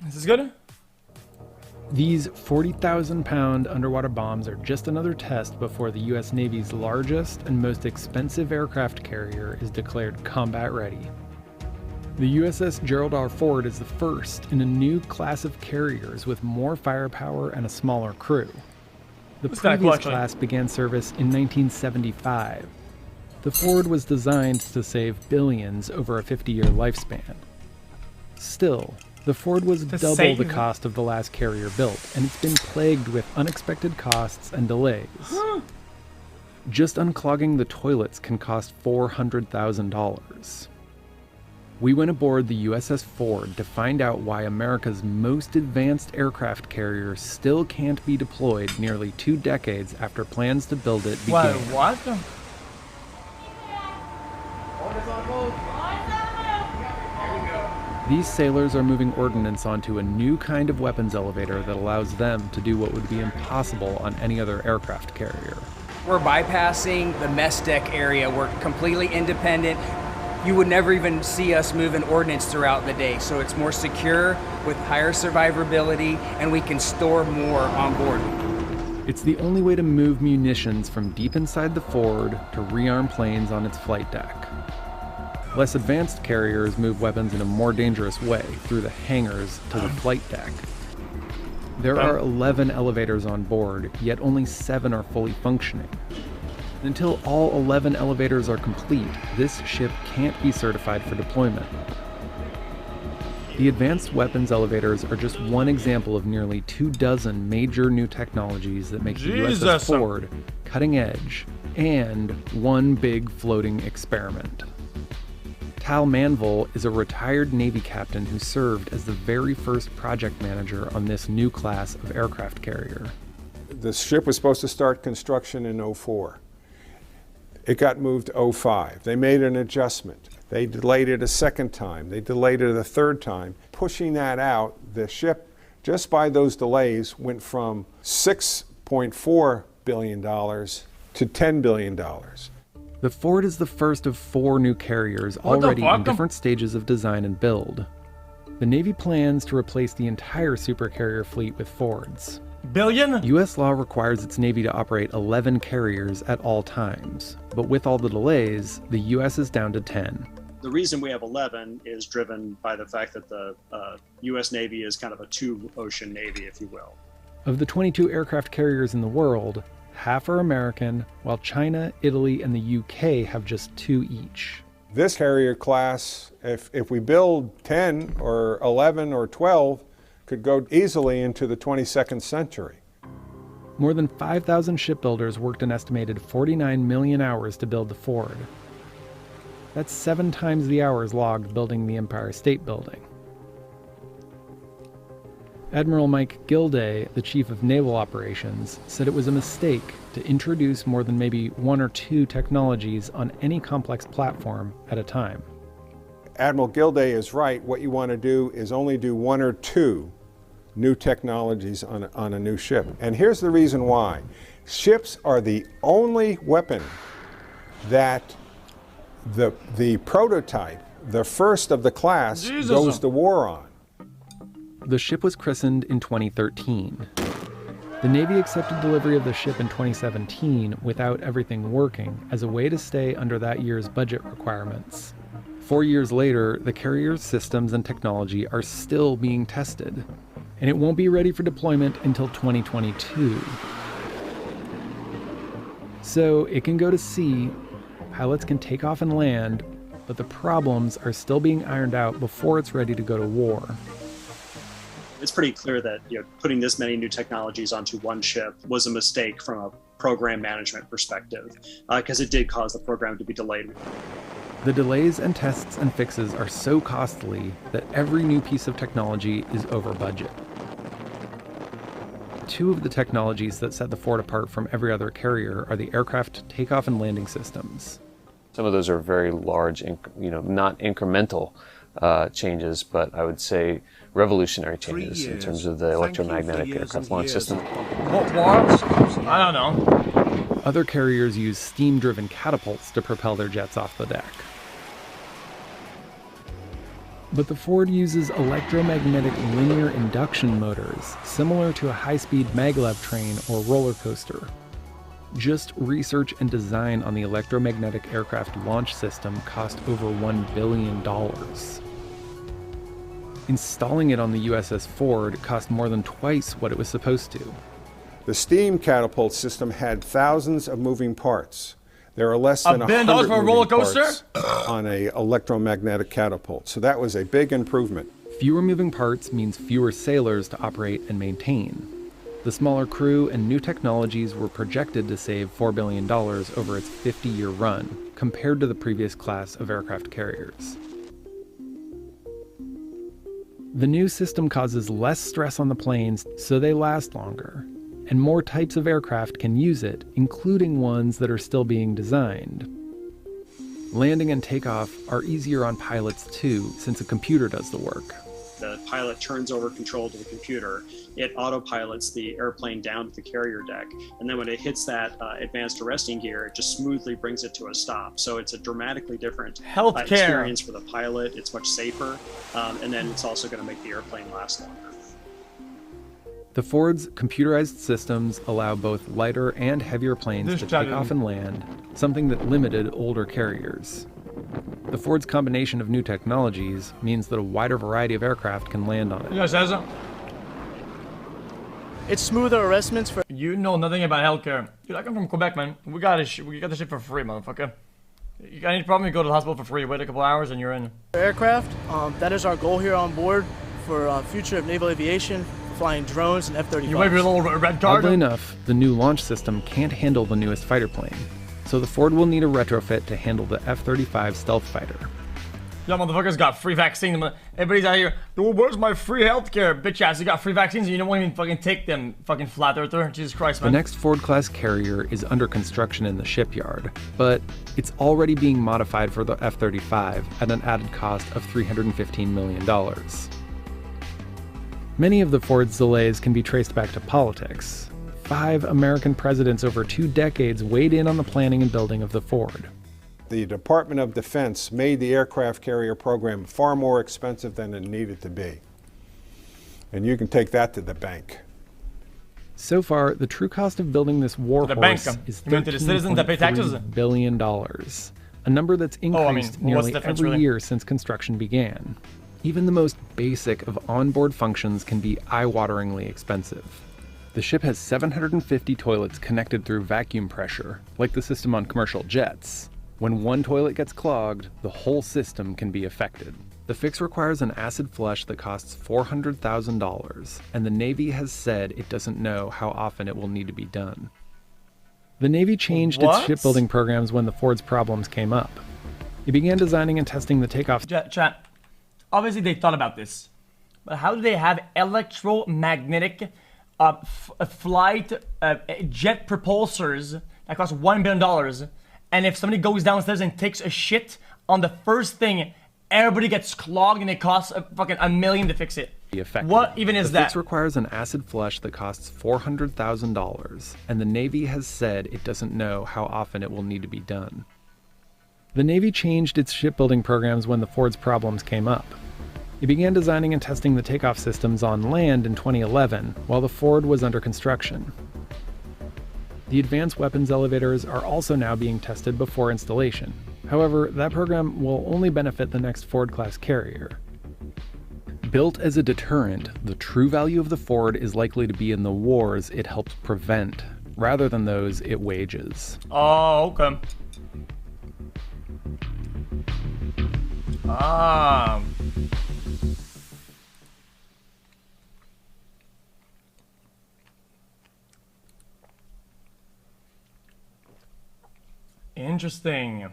This is good? These 40,000-pound underwater bombs are just another test before the U.S. Navy's largest and most expensive aircraft carrier is declared combat ready. The USS Gerald R. Ford is the first in a new class of carriers with more firepower and a smaller crew. The previous class began service in 1975. The Ford was designed to save billions over a 50-year lifespan. Still, the Ford was double the cost of the last carrier built, and it's been plagued with unexpected costs and delays. Just unclogging the toilets can cost $400,000. We went aboard the USS Ford to find out why America's most advanced aircraft carrier still can't be deployed nearly 2 decades after plans to build it began. What? These sailors are moving ordnance onto a new kind of weapons elevator that allows them to do what would be impossible on any other aircraft carrier. We're bypassing the mess deck area. We're completely independent. You would never even see us moving ordnance throughout the day. So it's more secure with higher survivability, and we can store more on board. It's the only way to move munitions from deep inside the Ford to rearm planes on its flight deck. Less advanced carriers move weapons in a more dangerous way, through the hangars to the flight deck. There are 11 elevators on board, yet only 7 are fully functioning. Until all 11 elevators are complete, this ship can't be certified for deployment. The advanced weapons elevators are just one example of nearly 24 major new technologies that make the USS Ford cutting edge and one big floating experiment. Tal Manville is a retired Navy captain who served as the very first project manager on this new class of aircraft carrier. The ship was supposed to start construction in '04. It got moved to '05. They made an adjustment. They delayed it a second time. They delayed it a third time. Pushing that out, the ship, just by those delays, went from $6.4 billion to $10 billion. The Ford is the first of 4 new carriers already in different stages of design and build. The Navy plans to replace the entire supercarrier fleet with Fords. Billion? U.S. law requires its Navy to operate 11 carriers at all times, but with all the delays, the U.S. is down to 10. The reason we have 11 is driven by the fact that the U.S. Navy is kind of a 2-ocean Navy, if you will. Of the 22 aircraft carriers in the world, half are American, while China, Italy, and the UK have just 2 each. This carrier class, if we build 10 or 11 or 12, could go easily into the 22nd century. More than 5,000 shipbuilders worked an estimated 49 million hours to build the Ford. That's 7 times the hours logged building the Empire State Building. Admiral Mike Gilday, the chief of naval operations, said it was a mistake to introduce more than maybe 1 or 2 technologies on any complex platform at a time. Admiral Gilday is right. What you want to do is only do 1 or 2 new technologies on a new ship. And here's the reason why. Ships are the only weapon that the prototype, the first of the class, goes to war on. The ship was christened in 2013. The Navy accepted delivery of the ship in 2017 without everything working as a way to stay under that year's budget requirements. 4 years later, the carrier's systems and technology are still being tested, and it won't be ready for deployment until 2022. So it can go to sea, pilots can take off and land, but the problems are still being ironed out before it's ready to go to war. It's pretty clear that putting this many new technologies onto one ship was a mistake from a program management perspective, because it did cause the program to be delayed. The delays and tests and fixes are so costly that every new piece of technology is over budget. 2 of the technologies that set the Ford apart from every other carrier are the aircraft takeoff and landing systems. Some of those are very large, not incremental changes, but I would say revolutionary changes in terms of the electromagnetic aircraft launch system. What? I don't know. Other carriers use steam-driven catapults to propel their jets off the deck. But the Ford uses electromagnetic linear induction motors, similar to a high-speed maglev train or roller coaster. Just research and design on the electromagnetic aircraft launch system cost over $1 billion. Installing it on the USS Ford cost more than twice what it was supposed to. The steam catapult system had thousands of moving parts. There are less than $1 billion for a 100 roller moving coaster? parts on a electromagnetic catapult. So that was a big improvement. Fewer moving parts means fewer sailors to operate and maintain. The smaller crew and new technologies were projected to save $4 billion over its 50-year run, compared to the previous class of aircraft carriers. The new system causes less stress on the planes, so they last longer, and more types of aircraft can use it, including ones that are still being designed. Landing and takeoff are easier on pilots too, since a computer does the work. The pilot turns over control to the computer. It autopilots the airplane down to the carrier deck. And then when it hits that advanced arresting gear, it just smoothly brings it to a stop. So it's a dramatically different experience for the pilot. It's much safer. And then it's also going to make the airplane last longer. The Ford's computerized systems allow both lighter and heavier planes to take off and land, something that limited older carriers. The Ford's combination of new technologies means that a wider variety of aircraft can land on it. You guys, it's smoother arrestments for... You know nothing about healthcare. Dude, I come from Quebec, man. We got this shit for free, motherfucker. You got any problem, you go to the hospital for free. Wait a couple hours and you're in. aircraft. That is our goal here on board for future of naval aviation, flying drones and F-35s. You wave your little red card? Oddly enough, the new launch system can't handle the newest fighter plane, so the Ford will need a retrofit to handle the F-35 stealth fighter. Y'all motherfuckers got free vaccines. Everybody's out here, dude, where's my free healthcare? Bitch ass, you got free vaccines and you don't want to even fucking take them, fucking flat earther. Jesus Christ, man. The next Ford-class carrier is under construction in the shipyard, but it's already being modified for the F-35 at an added cost of $315 million. Many of the Ford's delays can be traced back to politics. 5 American presidents over 2 decades weighed in on the planning and building of the Ford. The Department of Defense made the aircraft carrier program far more expensive than it needed to be. And you can take that to the bank. So far, the true cost of building this warhorse is $13.3 billion, a number that's increased nearly every year since construction began. Even the most basic of onboard functions can be eye-wateringly expensive. The ship has 750 toilets connected through vacuum pressure, like the system on commercial jets. When one toilet gets clogged, the whole system can be affected. The fix requires an acid flush that costs $400,000, and the Navy has said it doesn't know how often it will need to be done. The Navy changed its shipbuilding programs when the Ford's problems came up. It began designing and testing the takeoff... Chat, obviously they thought about this, but how do they have electromagnetic flight jet propulsors that cost $1 billion, and if somebody goes downstairs and takes a shit on the first thing, everybody gets clogged and it costs fucking $1 million to fix it? What even is that? The fix requires an acid flush that costs $400,000, and the Navy has said it doesn't know how often it will need to be done. The Navy changed its shipbuilding programs when the Ford's problems came up. It began designing and testing the takeoff systems on land in 2011, while the Ford was under construction. The advanced weapons elevators are also now being tested before installation. However, that program will only benefit the next Ford-class carrier. Built as a deterrent, the true value of the Ford is likely to be in the wars it helps prevent, rather than those it wages. Oh, okay. Interesting.